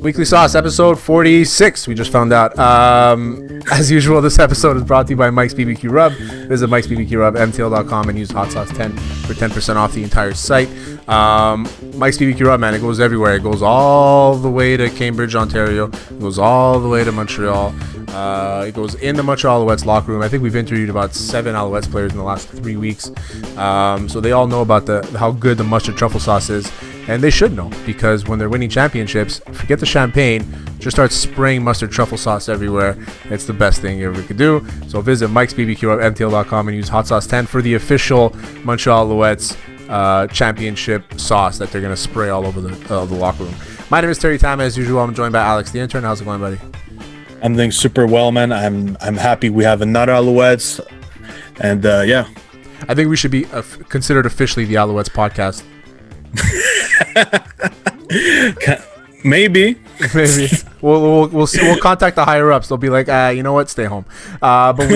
Weekly Sauce, episode 46. We just found out. As usual, this episode is brought to you by Mike's BBQ Rub. Visit Mike's BBQ Rub, mtl.com, and use Hot Sauce 10 for 10% off the entire site. Mike's BBQ Rub, man, it goes everywhere. It goes all the way to Cambridge, Ontario. It goes all the way to Montreal. It goes in the Montreal Alouettes locker room. I think we've interviewed about 7 Alouettes players in the last 3 weeks. So they all know about how good the mustard truffle sauce is. And they should know, because when they're winning championships, forget the champagne, just start spraying mustard truffle sauce everywhere. It's the best thing you ever could do. So visit Mike's BBQ at mtl.com and use Hot Sauce 10 for the official Montreal Alouettes championship sauce that they're going to spray all over the locker room. My name is Terry Tam. As usual, I'm joined by Alex, the intern. How's it going, buddy? I'm doing super well, man. I'm happy we have another Alouettes. And yeah. I think we should be considered officially the Alouettes podcast. Maybe we'll see. We'll contact the higher ups. They'll be like, you know what, stay home. But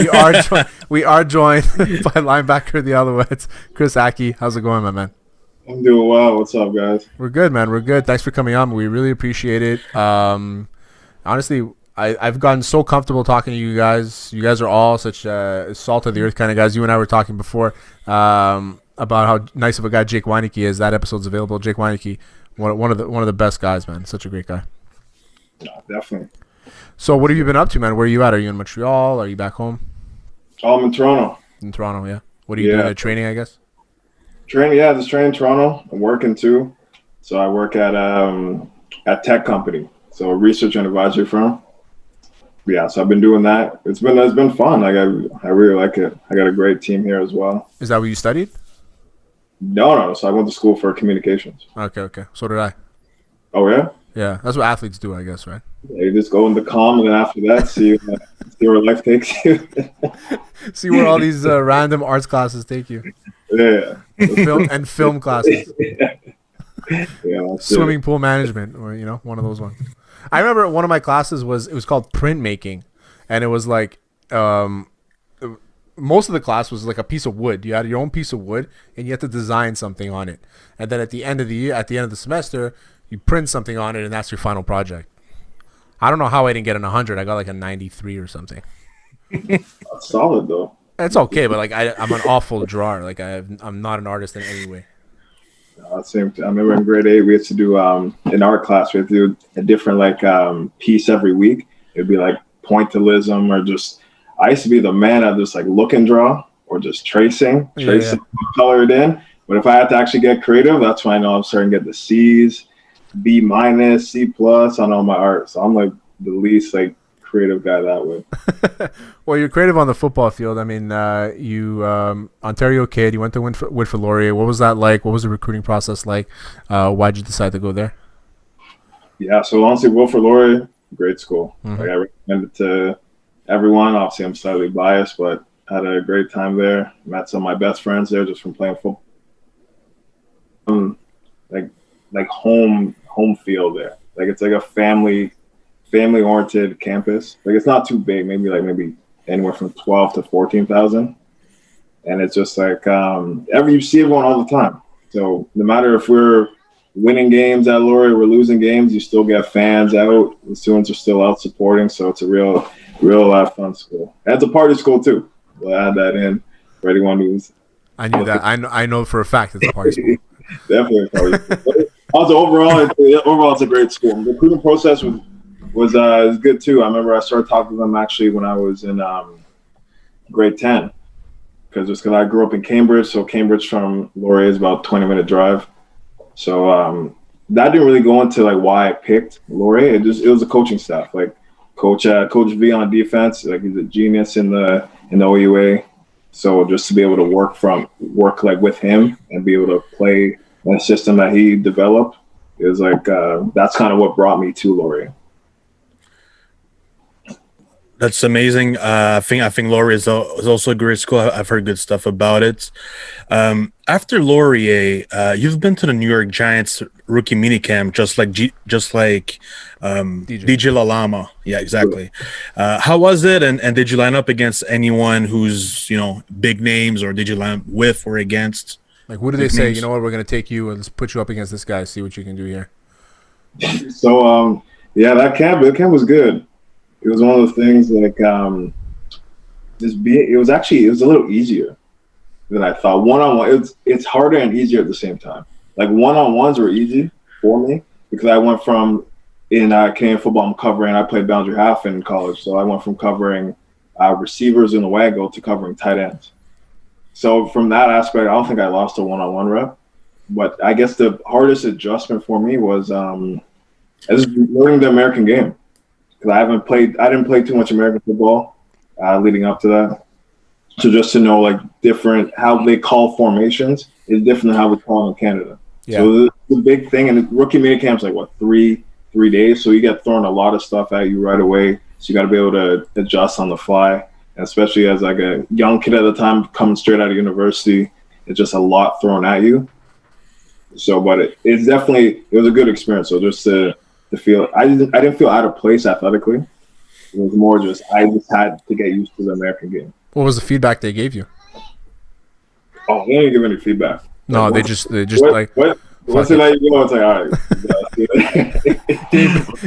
we are joined by linebacker of the Alouettes, Chris Ackie. How's it going, my man? I'm doing well. What's up, guys? We're good, man. We're good. Thanks for coming on. We really appreciate it. Honestly, I've gotten so comfortable talking to you guys. You guys are all such salt of the earth kind of guys. You and I were talking before about how nice of a guy Jake Weineke is. That episode's available. Jake Weineke, one of the best guys, man. Such a great guy. No, definitely. So what have you been up to, man? Where are you at? Are you in Montreal? Are you back home? I'm in Toronto. In Toronto, yeah. What are you doing at training, I guess? Just training in Toronto. I'm working too. So I work at tech company, so a research and advisory firm. Yeah, so I've been doing that. It's been fun. Like I really like it. I got a great team here as well. Is that what you studied? No. So I went to school for communications. Okay. So did I. Oh yeah. Yeah, that's what athletes do, I guess, right? Yeah, you just go into comm, and then after that, see where life takes you. See where all these random arts classes take you. Yeah. Film classes. Yeah. Swimming pool management, or one of those ones. I remember one of my classes was called printmaking, and it was like most of the class was like a piece of wood. You had your own piece of wood, and you had to design something on it. And then at the end of the semester, you print something on it, and that's your final project. I don't know how I didn't get an 100. I got like a 93 or something. That's solid though. It's okay, but like I'm an awful drawer. Like I'm not an artist in any way. Same. I remember in grade 8 we had to do in art class we had to do a different piece every week. It'd be like pointillism or just. I used to be the man at just like look and draw or just tracing, color it in. But if I had to actually get creative, that's when I know I'm starting to get the C's, B-, C+ on all my art. So I'm like the least like creative guy that way. Well, you're creative on the football field. I mean, you Ontario kid. You went to Woodford Laurier. What was that like? What was the recruiting process like? Why'd you decide to go there? Yeah, so honestly, Woodford Laurier, great school. Mm-hmm. Like I recommend it to everyone. Obviously, I'm slightly biased, but had a great time there. Met some of my best friends there just from playing football. Like home field there. Like it's like a family oriented campus. Like it's not too big, maybe anywhere from 12 to 14,000. And it's just like you see everyone all the time. So no matter if we're winning games at Laurier, we're losing games, you still get fans out. The students are still out supporting. So it's a real fun school. And it's a party school too. We'll add that in for anyone who's. I knew that. I know for a fact it's a party school. Definitely a party school. Also, overall, it's a great school. The recruiting process was good too. I remember I started talking to them actually when I was in grade 10, because I grew up in Cambridge. So Cambridge from Laurier is about a 20-minute drive. So that didn't really go into like why I picked Laurier. It was the coaching staff. Like Coach V on defense, like he's a genius in the OUA. So just to be able to work like with him and be able to play in a system that he developed, it was like that's kind of what brought me to Laurier. That's amazing. I think Laurier is also a great school. I've heard good stuff about it. After Laurier, you've been to the New York Giants rookie minicamp, just like DJ Lalama. Yeah, exactly. How was it? And did you line up against anyone who's big names, or did you line up with or against? Like, what do they say? You know what? We're gonna take you and let's put you up against this guy. See what you can do here. So yeah, that camp was good. It was one of those things like it was a little easier than I thought. One-on-one, it's harder and easier at the same time. Like one-on-ones were easy for me because I went from in Canadian football, I played boundary half in college, so I went from covering receivers in the Wago to covering tight ends. So from that aspect, I don't think I lost a one-on-one rep. But I guess the hardest adjustment for me was learning the American game. Because I didn't play too much American football leading up to that. So just to know like different, how they call formations is different than how we call them in Canada. Yeah. So the big thing, and rookie minicamp's like what, three days. So you get thrown a lot of stuff at you right away. So you got to be able to adjust on the fly. And especially as like a young kid at the time coming straight out of university, it's just a lot thrown at you. So, but it was a good experience. So just to feel, I didn't feel out of place athletically. It was more just I just had to get used to the American game. What was the feedback they gave you? Oh, they didn't give any feedback. No, like, they just like what's it like? It's like, all right.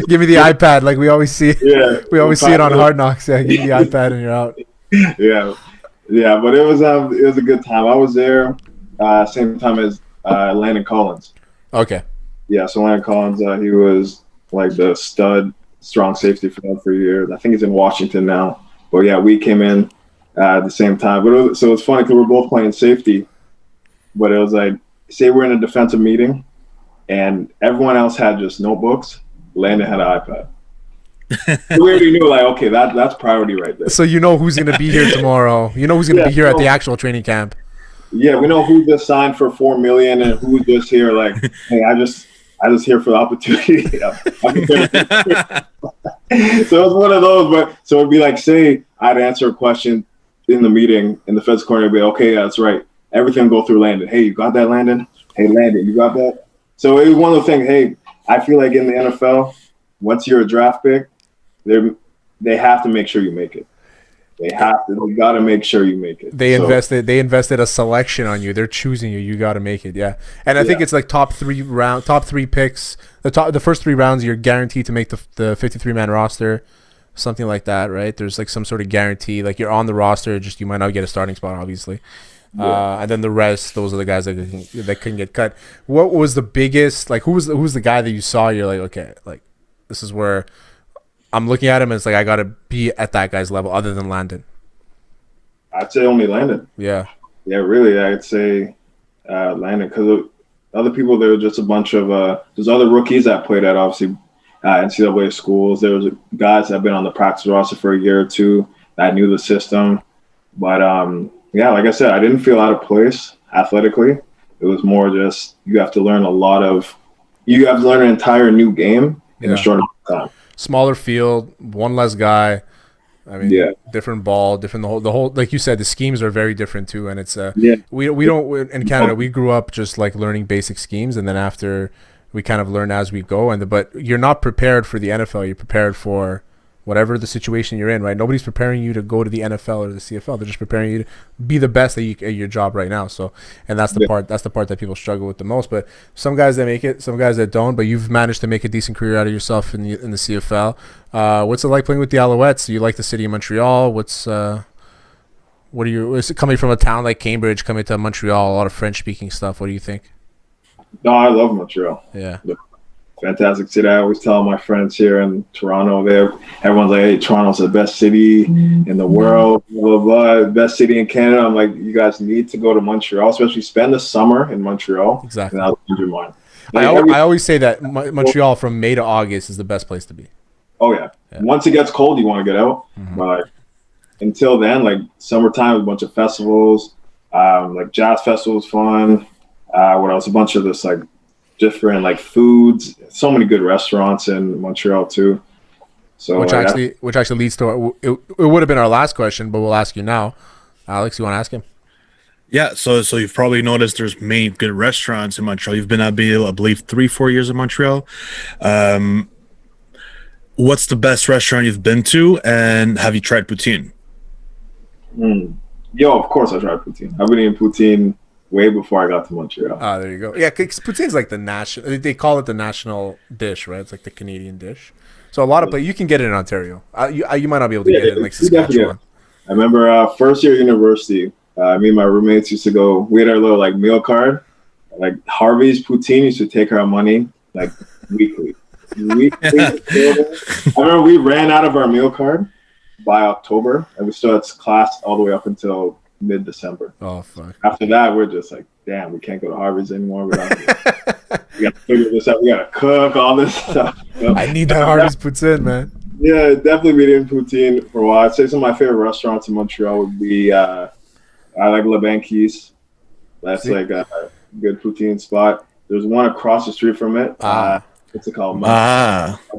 Give me the iPad, like we always see. Yeah, we always see it on Hard Knocks. Yeah, give me the iPad and you're out. Yeah, but it was a good time. I was there same time as Landon Collins. Okay. Yeah, so Landon Collins, he was like the stud strong safety for them for years. I think he's in Washington now. But yeah, we came in at the same time. But so it's funny because we're both playing safety. But it was like, say we're in a defensive meeting, and everyone else had just notebooks. Landon had an iPad. So we already knew, like, okay, that's priority right there. So you know who's going to be here tomorrow. You know who's going to be here at the actual training camp. Yeah, we know who just signed for $4 million and who's just here. Like, hey, I just here for the opportunity. So it was one of those. But so it'd be like, say I'd answer a question in the meeting, in the fence corner, it'd be okay, yeah, that's right. Everything go through Landon. Hey, you got that, Landon? Hey, Landon, you got that? So it was one of the things. Hey, I feel like in the NFL, once you're a draft pick, they have to make sure you make it. They got to make sure you make it. They invested a selection on you. They're choosing you. You got to make it. Yeah. And I think it's like top three picks. The first 3 rounds, you're guaranteed to make the 53-man roster, something like that, right? There's like some sort of guarantee. Like you're on the roster, just you might not get a starting spot, obviously. Yeah. And then the rest, those are the guys that couldn't get cut. What was the biggest? Like who's the guy that you saw? You're like, okay, like this is where I'm looking at him and it's like I gotta be at that guy's level other than Landon. I'd say only Landon. Yeah, really, I'd say Landon, because other people, there were just a bunch of there's other rookies that played at obviously NCAA schools. There was guys that have been on the practice roster for a year or two that knew the system. But yeah, like I said, I didn't feel out of place athletically. It was more just you have to learn an entire new game in a short amount of time. Smaller field, one less guy. I mean, different ball, different the whole. Like you said, the schemes are very different too, and it's we don't in Canada. We grew up just like learning basic schemes, and then after we kind of learn as we go. But you're not prepared for the NFL. You're prepared for whatever the situation you're in, right? Nobody's preparing you to go to the NFL or the CFL. They're just preparing you to be the best at your job right now. So, and that's the part that people struggle with the most. But some guys that make it, some guys that don't. But you've managed to make a decent career out of yourself in the CFL. What's it like playing with the Alouettes? Do you like the city of Montreal? Is it coming from a town like Cambridge, coming to Montreal, a lot of French-speaking stuff? What do you think? No, I love Montreal. Yeah. Fantastic city. I always tell my friends here in Toronto, everyone's like, hey, Toronto's the best city in the world, blah, blah, blah, best city in Canada. I'm like, you guys need to go to Montreal, especially spend the summer in Montreal. Exactly. And that'll change your mind. I always say that Montreal from May to August is the best place to be. Oh, yeah. Once it gets cold, you want to get out. Mm-hmm. But until then, like summertime, a bunch of festivals, like jazz festivals, fun. What else? A bunch of this like different like foods. So many good restaurants in Montreal too. So which actually leads to it would have been our last question, but we'll ask you now. Alex, you want to ask him? Yeah, so you've probably noticed there's many good restaurants in Montreal. You've been, I believe, 3-4 years in Montreal. What's the best restaurant you've been to, and have you tried poutine? Yo, of course I tried poutine. I've been eating poutine way before I got to Montreal. Ah, there you go. Yeah, because poutine's like the national. They call it the national dish, right? It's like the Canadian dish. So a lot of places you can get it in Ontario. You might not be able to get it in like Saskatchewan. I remember first year university. Me and my roommates used to go. We had our little like meal card. Like Harvey's Poutine used to take our money like weekly. I remember we ran out of our meal card by October, and we still had class all the way up until mid-December. Oh fuck! After that, we're just like, damn, we can't go to Harvey's anymore. We got to figure this out. We got to cook all this stuff. I need that Harvey's Poutine, man. Yeah, definitely been eating poutine for a while. I'd say some of my favorite restaurants in Montreal would be I like Le Banquise. That's like a good poutine spot. There's one across the street from it. What's it called?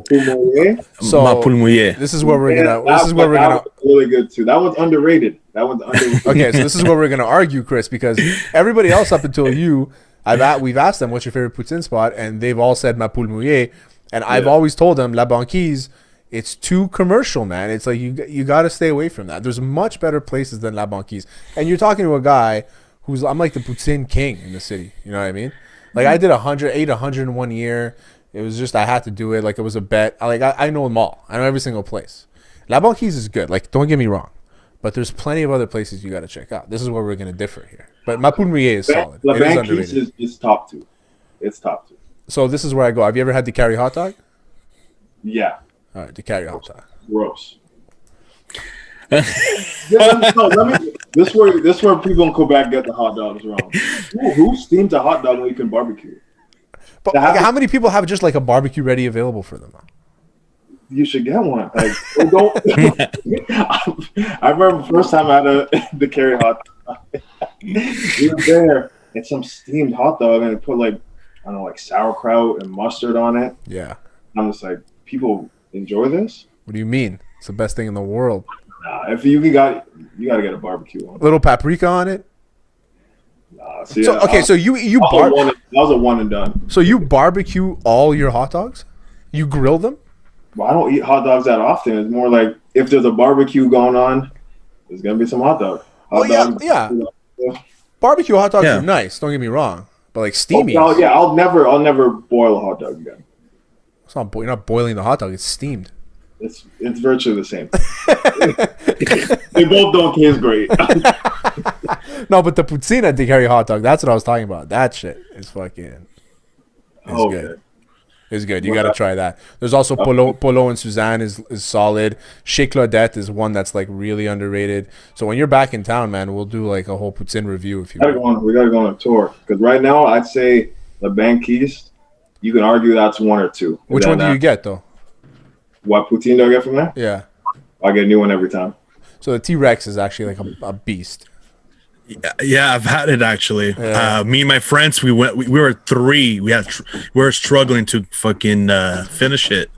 This is where we're gonna. Really good too. That one's underrated. Okay, so this is where we're gonna argue, Chris, because everybody else up until you, we've asked them what's your favorite poutine spot, and they've all said Ma Poule Mouillée, and I've always told them La Banquise. It's too commercial, man. It's like you got to stay away from that. There's much better places than La Banquise. And you're talking to a guy I'm like the poutine king in the city. You know what I mean? Like I did 101 year. It was just I had to do it. Like it was a bet. I know them all. I know every single place. La Banquise is good. Like don't get me wrong, but there's plenty of other places you got to check out. This is where we're gonna differ here. But Ma Poule Mouillée is solid. La Banquise is top 2. It's top 2. So this is where I go. Have you ever had the carry hot dog? Yeah. All right, the carry hot dog. Gross. This where people in Quebec get the hot dogs wrong. Who steams a hot dog when you can barbecue? But how many people have just like a barbecue ready available for them? You should get one. Like, don't. I remember the first time I had the carry hot dog. We were there and some steamed hot dog, and it put like I don't know, like sauerkraut and mustard on it. Yeah. I'm just like, people enjoy this? What do you mean? It's the best thing in the world. Nah, if you got to get a barbecue one. Little paprika on it. Nah, so you that was a one and done. So you barbecue all your hot dogs? You grill them? Well, I don't eat hot dogs that often. It's more like if there's a barbecue going on, there's gonna be some hot dog. Yeah. Barbecue hot dogs are nice. Don't get me wrong, but like steamy. Oh, yeah, I'll never boil a hot dog again. It's not. You're not boiling the hot dog. It's steamed. It's virtually the same. They both don't taste great. No, but the poutine at the carry hot dog. That's what I was talking about. That shit is fucking. It's good. It's good. You got to try that. There's also Polo and Suzanne is solid. Chez Claudette is one that's like really underrated. So when you're back in town, man, we'll do like a whole poutine review if you want. We got to go on a tour. Because right now, I'd say the Banquise, you can argue that's 1 or 2. Which one do you get, though? What poutine do I get from there? Yeah. I get a new one every time. So the T-Rex is actually like a beast. Yeah, I've had it actually. Yeah. Me and my friends, we were 3. We were struggling to fucking finish it.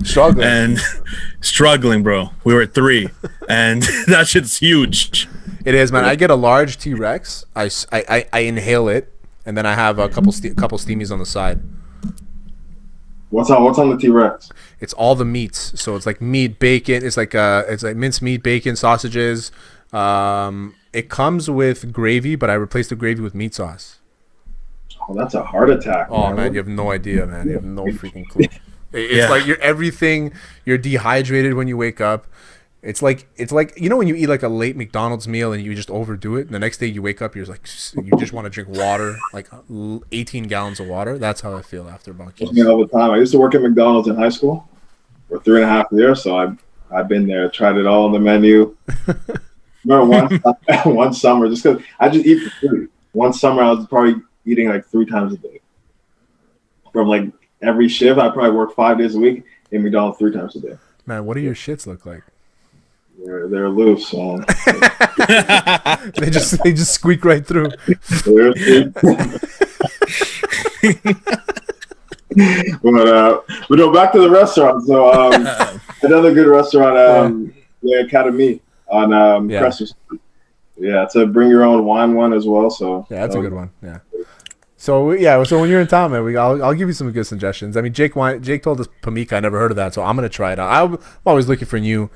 Struggling, bro. We were 3, and that shit's huge. It is, man. I get a large T-Rex. I inhale it, and then I have a couple steamies on the side. What's on the T-Rex? It's all the meats. So it's like meat, bacon. It's like minced meat, bacon, sausages. It comes with gravy, but I replaced the gravy with meat sauce. Oh, that's a heart attack. Oh, man, you have no idea, man. You have no freaking clue. It's like you're dehydrated when you wake up. It's like you know when you eat like a late McDonald's meal and you just overdo it, and the next day you wake up, you're like you just want to drink water, like 18 gallons of water. That's how I feel after Banquise. Me all the time. I used to work at McDonald's in high school for 3.5 years, so I've been there, tried it all on the menu. Remember one summer, just because I just eat for free. One summer, I was probably eating like 3 times a day. From like every shift, I probably work 5 days a week in McDonald's 3 times a day. Man, what do your shits look like? They're loose, man. they just squeak right through. But no, back to the restaurant. So Another good restaurant, the Academy on Crescent Street. Yeah, it's a bring your own wine one as well. So yeah, that's a good one. Yeah. So when you're in town, man, I'll give you some good suggestions. I mean, Jake told us Pamika. I never heard of that, so I'm gonna try it out. I'm always looking for new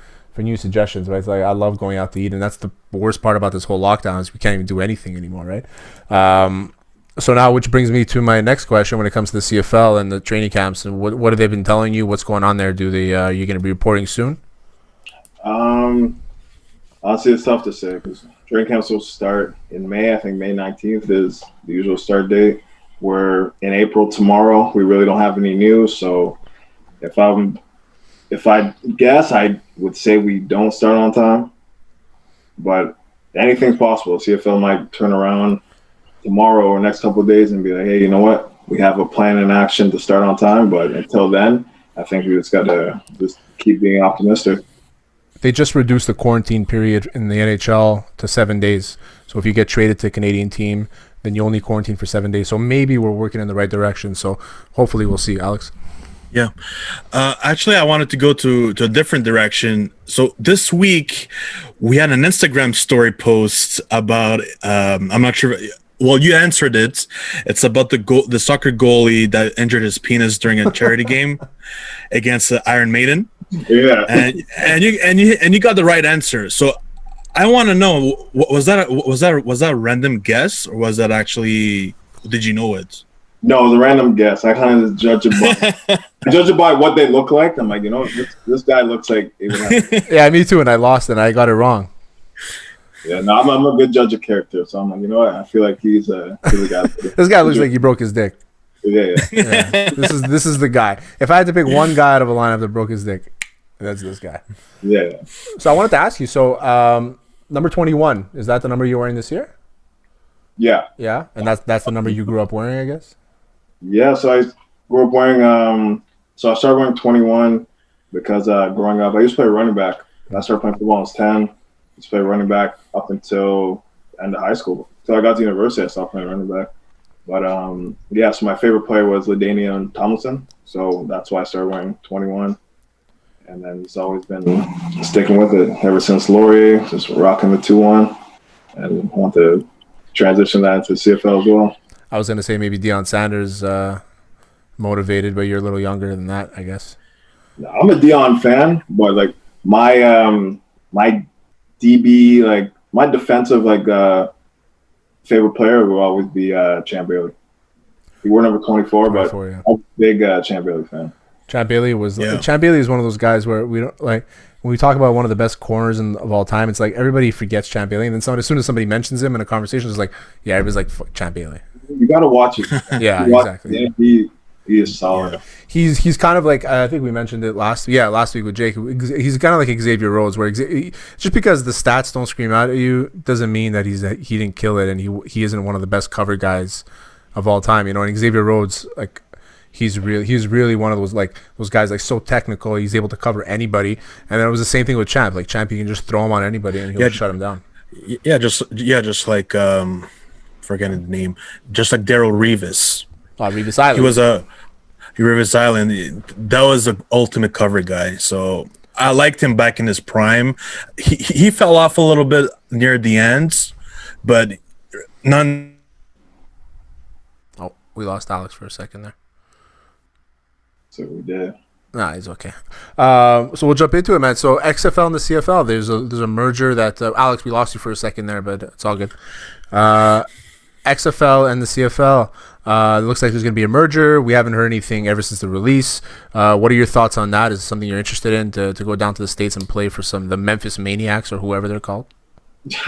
suggestions, right? It's like I love going out to eat, and that's the worst part about this whole lockdown is we can't even do anything anymore, right? So now, which brings me to my next question when it comes to the CFL and the training camps, and what have they been telling you? What's going on there? Do they you're going to be reporting soon? Honestly, it's tough to say because training camps will start in May. I think May 19th is the usual start date. We're in April tomorrow. We really don't have any news. So if I guess, I would say we don't start on time. But anything's possible. CFL might turn around tomorrow or next couple of days and be like, hey, you know what? We have a plan in action to start on time. But until then, I think we just got to just keep being optimistic. They just reduced the quarantine period in the NHL to 7 days. So if you get traded to a Canadian team, then you only quarantine for 7 days. So maybe we're working in the right direction. So hopefully we'll see, Alex. Yeah. Actually, I wanted to go to a different direction. So this week, we had an Instagram story post about, I'm not sure. Well, you answered it. It's about the soccer goalie that injured his penis during a charity game against Iron Maiden. Yeah. And you got the right answer. So I want to know, was that a random guess, or was that actually, did you know it? No, it was a random guess. I kind of judge it by what they look like. I'm like, you know, this guy looks like. Yeah, me too. And I lost, and I got it wrong. Yeah, no, I'm a good judge of character. So I'm like, you know what? I feel like he's a guy. This guy looks like he broke his dick. Yeah. This is the guy. If I had to pick one guy out of a lineup that broke his dick, that's this guy. Yeah. So I wanted to ask you. So number 21, is that the number you're wearing this year? Yeah. Yeah, and that's the number you grew up wearing, I guess. Yeah. So I grew up wearing. So I started wearing 21 because growing up, I used to play running back. I started playing football when I was 10. I used to play running back up until the end of high school. Until I got to university, I stopped playing running back. But yeah, so my favorite player was LaDainian Tomlinson. So that's why I started wearing 21. And then it's always been sticking with it ever since Laurier, just rocking the 2-1. And I want to transition that into CFL as well. I was going to say maybe Deion Sanders motivated, but you're a little younger than that, I guess. I'm a Deion fan, but like my DB, like my defensive favorite player will always be Champ Bailey. He wore number 24, but yeah. I'm a big Champ Bailey fan. Champ Bailey Champ Bailey is one of those guys where we don't like when we talk about one of the best corners of all time. It's like everybody forgets Champ Bailey, and then as soon as somebody mentions him in a conversation, it's like, yeah, everybody's like, fuck Champ Bailey. You gotta watch it. Yeah, exactly. He is solid. Yeah. He's kind of like, I think we mentioned it last week with Jake. He's kind of like Xavier Rhodes, where just because the stats don't scream out at you doesn't mean that he didn't kill it, and he isn't one of the best cover guys of all time. You know, and Xavier Rhodes, like. He's really one of those guys, like, so technical. He's able to cover anybody, and then it was the same thing with Champ. Like Champ, you can just throw him on anybody and he'll shut him down. Yeah, just like forgetting the name, just like Daryl Revis. Revis Island. He was Revis Island. That was the ultimate cover guy. So I liked him back in his prime. He fell off a little bit near the ends, but none. Oh, we lost Alex for a second there. So we did. Nah, he's okay. So we'll jump into it, man. So XFL and the CFL, there's a merger that Alex, we lost you for a second there, but it's all good. XFL and the CFL, it looks like there's going to be a merger. We haven't heard anything ever since the release. What are your thoughts on that? Is it something you're interested in to go down to the States and play for the Memphis Maniacs or whoever they're called?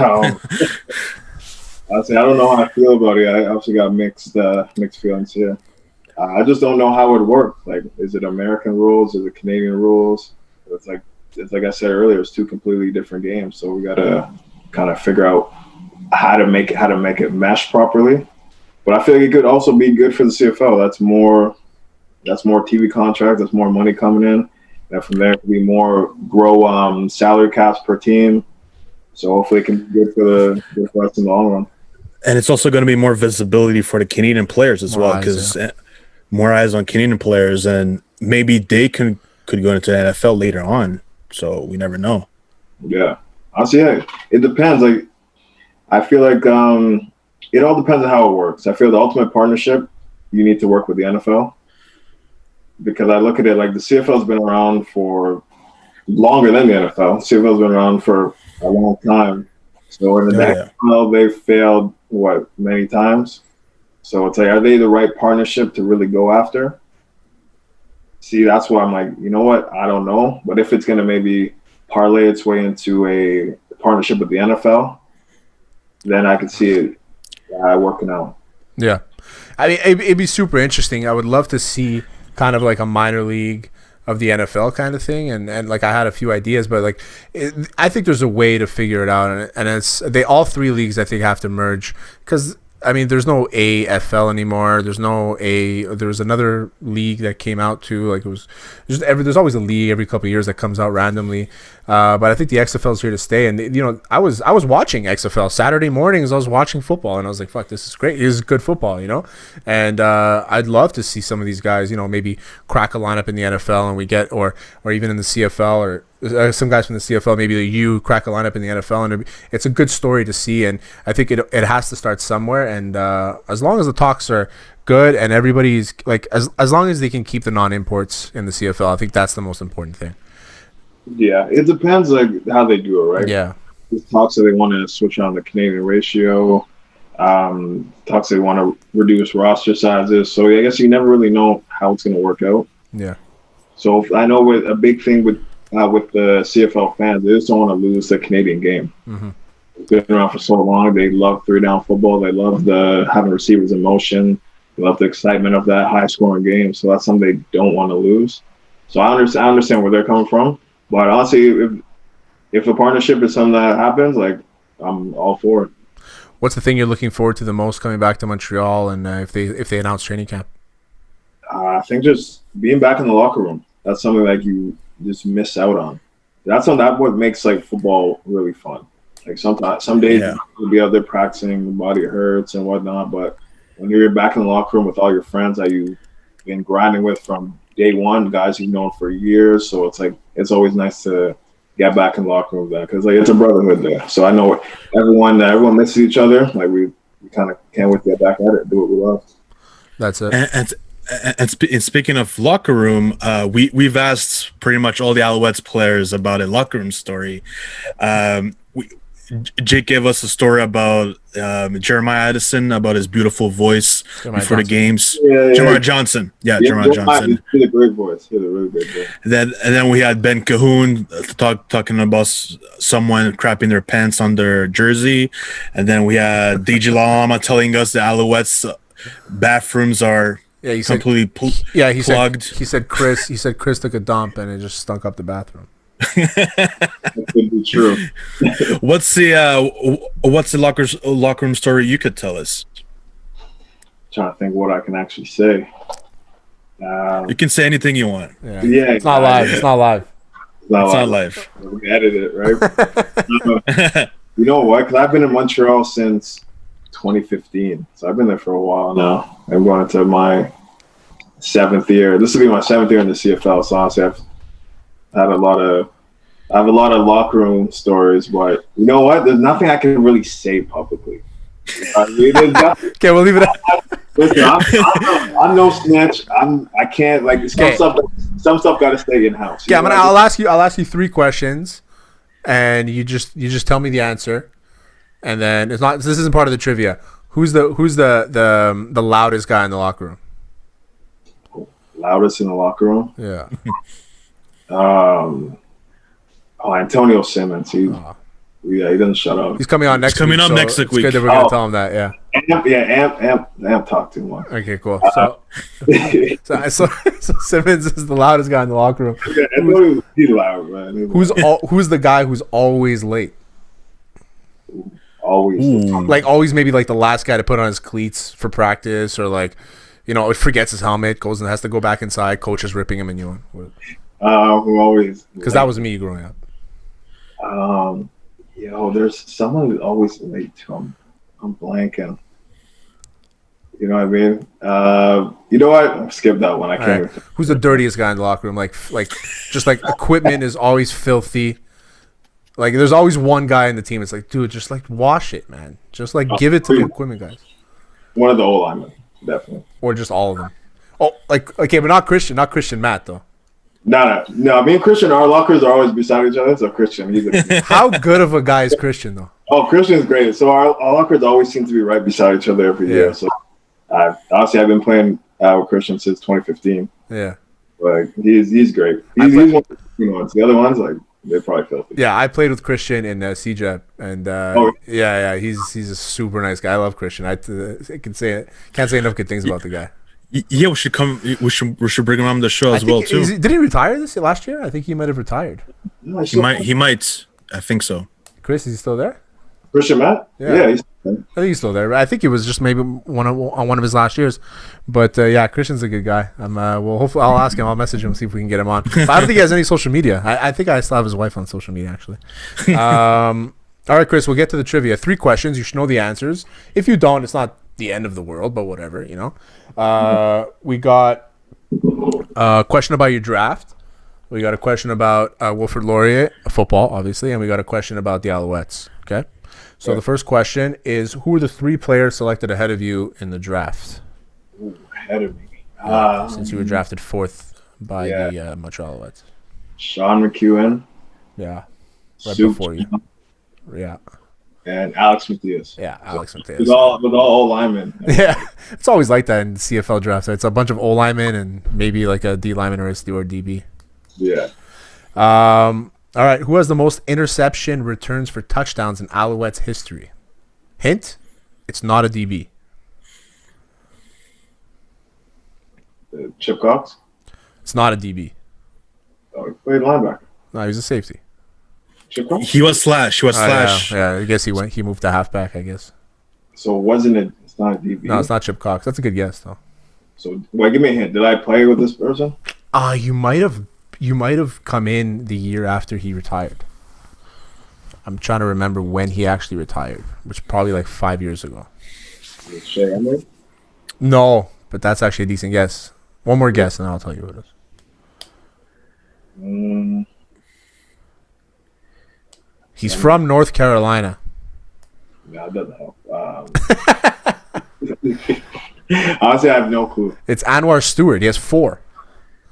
Honestly, I don't know how I feel about it. I obviously got mixed feelings here. I just don't know how it would work. Like, is it American rules? Is it Canadian rules? It's like I said earlier, it's two completely different games. So we gotta kind of figure out how to make it mesh properly. But I feel like it could also be good for the CFL. That's more TV contracts. That's more money coming in. And from there, it could be more grow salary caps per team. So hopefully, it can be good for us in the long run. And it's also going to be more visibility for the Canadian players as well, because more eyes on Canadian players, and maybe they can could go into the NFL later on. So we never know. Yeah. Honestly, yeah, it depends. Like, I feel like it all depends on how it works. I feel the ultimate partnership, you need to work with the NFL, because I look at it like the CFL's been around for longer than the NFL. CFL's been around for a long time. So in the NFL, they've failed many times. So it's like, are they the right partnership to really go after? See, that's why I'm like, you know what? I don't know. But if it's going to maybe parlay its way into a partnership with the NFL, then I could see it working out. Yeah. I mean, it'd be super interesting. I would love to see kind of like a minor league of the NFL kind of thing, and like I had a few ideas, but like I think there's a way to figure it out, and it's all three leagues I think have to merge, because I mean there's no AFL anymore. There was another league that came out too. Like it was there's always a league every couple of years that comes out randomly. But I think the XFL is here to stay. And I was watching XFL Saturday mornings. I was watching football, and I was like, "Fuck, this is great. This is good football," And I'd love to see some of these guys, maybe crack a lineup in the NFL, and we get or even in the CFL, or some guys from the CFL, maybe you crack a lineup in the NFL, and it's a good story to see. And I think it has to start somewhere. And as long as the talks are good and everybody's like, as long as they can keep the non-imports in the CFL, I think that's the most important thing. Yeah, it depends like how they do it, right? Yeah. There's talks that they want to switch on the Canadian ratio. Talks they want to reduce roster sizes. So I guess you never really know how it's going to work out. Yeah. So I know with a big thing with the CFL fans, they just don't want to lose the Canadian game. Mm-hmm. It's been around for so long. They love 3-down football. They love having receivers in motion. They love the excitement of that high-scoring game. So that's something they don't want to lose. So I understand where they're coming from. But honestly, if a partnership is something that happens, like, I'm all for it. What's the thing you're looking forward to the most coming back to Montreal, and if they announce training camp? I think just being back in the locker room. That's something like you just miss out on. That's what makes like football really fun. Like some days you'll be out there practicing, the body hurts and whatnot, but when you're back in the locker room with all your friends that you've been grinding with from day one, guys you've known for years, so it's like it's always nice to get back in the locker room there, because like it's a brotherhood there. So I know everyone misses each other. Like we kind of can't wait to get back at it, do what we love. That's it. And speaking of locker room, we've asked pretty much all the Alouettes players about a locker room story. Jake gave us a story about Jeremiah Addison, about his beautiful voice before the games. Jeremiah Johnson. Jeremiah Johnson. He had a great voice. He had a really great voice. And then we had Ben Cahoon talking about someone crapping their pants on their jersey. And then we had DJ Lama telling us the Alouettes bathrooms are completely plugged. He said Chris took a dump and it just stunk up the bathroom. That could be true. What's the locker room story you could tell us? Trying to think what I can actually say. You can say anything you want. Yeah, it's not live. It's not live. It's not live. We edit it, right? You know what? Because I've been in Montreal since 2015, so I've been there for a while now. I'm going into my 7th year. This will be my 7th year in the CFL. So honestly, I have a lot of locker room stories, but you know what? There's nothing I can really say publicly. Okay, we'll leave it at. Listen, I'm no snitch. I can't like some stuff got to stay in house. Yeah, I'll ask you 3 questions, and you just tell me the answer, and then this isn't part of the trivia. Who's the loudest guy in the locker room? Loudest in the locker room? Yeah. Antonio Simmons. He doesn't shut up. He's coming on next week. Next week. It's good that we're gonna tell him that. Yeah. Amp talk too much. Okay, cool. So Simmons is the loudest guy in the locker room. He's loud, man. Who's the guy who's always late? Always. Like always, maybe like the last guy to put on his cleats for practice, or like, forgets his helmet, goes and has to go back inside. Coach is ripping him a new one. Who always? Because that was me growing up. There's someone who's always late to him. I'm blanking. You know what I mean? You know what? Skip that one. I can't. Right. Who's the dirtiest guy in the locker room? Just like equipment is always filthy. Like there's always one guy in the team. It's like, dude, just like wash it, man. Just like give it to the equipment guys. One of the old linemen, definitely. Or just all of them. Oh, like okay, but not Christian Matt though. No. Me and Christian, our lockers are always beside each other. So Christian, How good of a guy is Christian though? Oh, Christian's great. So our lockers always seem to be right beside each other every year. So honestly, I've been playing with Christian since 2015. Yeah. Like he's great. He's one of the ones. The other ones, like they're probably filthy. Yeah, I played with Christian in CJEP, and he's a super nice guy. I love Christian. I can't say enough good things about the guy. Yeah, we should come. We should bring him on the show as well too. Did he retire last year? I think he might have retired. No, He might. I think so. Chris, is he still there? Christian Matt? Yeah, he's I think he's still there. I think it was just maybe on one of his last years, but yeah, Christian's a good guy. Well, hopefully I'll ask him. I'll message him, see if we can get him on. But I don't think he has any social media. I think I still have his wife on social media actually. All right, Chris, we'll get to the trivia. 3 questions. You should know the answers. If you don't, it's not the end of the world, but whatever, you know. We got a question about your draft. We got a question about Wilfrid Laurier, football, obviously, and we got a question about the Alouettes. Okay. So the first question is, who are the 3 players selected ahead of you in the draft? Ooh, ahead of me. Since you were drafted 4th by the Montreal Alouettes. Sean McEwen. Yeah. Right before you. Yeah. And Alex Matthias. Yeah, Alex Matthias. With all old linemen. Yeah. It's always like that in CFL drafts. It's a bunch of O linemen and maybe like a D lineman or a DB. Yeah. All right. Who has the most interception returns for touchdowns in Alouettes history? Hint: it's not a DB. Chip Cox? It's not a DB. Oh, he played linebacker. No, he was a safety. Chip Cox? He was slash. Yeah, I guess he moved to halfback, I guess. So wasn't it? It's not a DB. No, it's not Chip Cox. That's a good guess, though. So, wait, give me a hint. Did I play with this person? You might have come in the year after he retired. I'm trying to remember when he actually retired, which is probably like 5 years ago. Shea Emery? No, but that's actually a decent guess. One more guess, and then I'll tell you what it is. He's from North Carolina. No, it doesn't help. Honestly, I have no clue. It's Anwar Stewart. He has 4.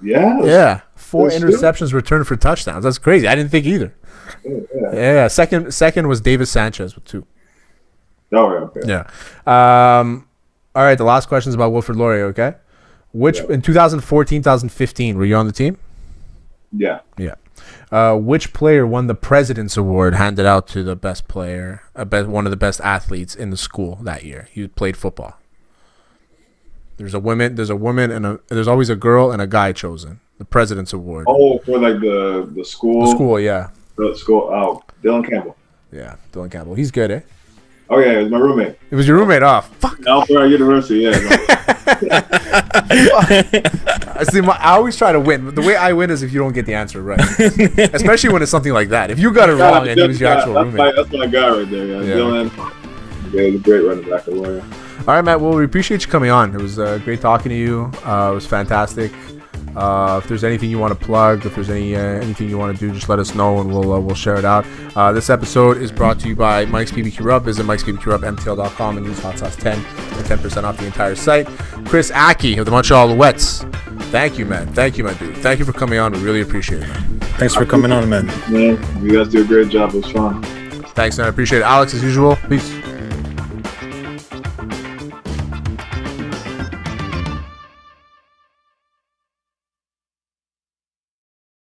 Yeah? Yeah. 4 That's interceptions returned for touchdowns. That's crazy. I didn't think either. Yeah. Second was Davis Sanchez with 2. Oh, okay. Yeah. All right. The last question is about Wilfrid Laurier. Okay. In 2014, 2015, were you on the team? Yeah. Yeah. Which player won the President's Award handed out to the best player, one of the best athletes in the school that year? He played football. There's a woman, and there's always a girl and a guy chosen. The President's Award. Oh, for like the school. The school, yeah. The school. Oh, Dylan Campbell. Yeah, Dylan Campbell. He's good, eh? Oh yeah, it was my roommate. It was your roommate. Oh, fuck. Alpha University. Yeah. See, I always try to win. But the way I win is if you don't get the answer right, especially when it's something like that. If you got it wrong and he was your actual roommate, that's my guy right there. Yeah. Dylan. Yeah, he's a great running back, a lawyer. All right, Matt. Well, we appreciate you coming on. It was great talking to you. It was fantastic. If there's anything you want to plug, if there's anything you want to do, just let us know and we'll share it out. This episode is brought to you by Mike's BBQ Rub. Visit Mike's BBQ Rub, MTL.com, and use Hot Sauce 10 for 10% off the entire site. Chris Ackie of the Montreal Alouettes. Thank you, man. Thank you, my dude. Thank you for coming on. We really appreciate it, man. Thanks for coming on, man. Man, you guys do a great job. It was fun. Thanks, man. I appreciate it. Alex, as usual, peace.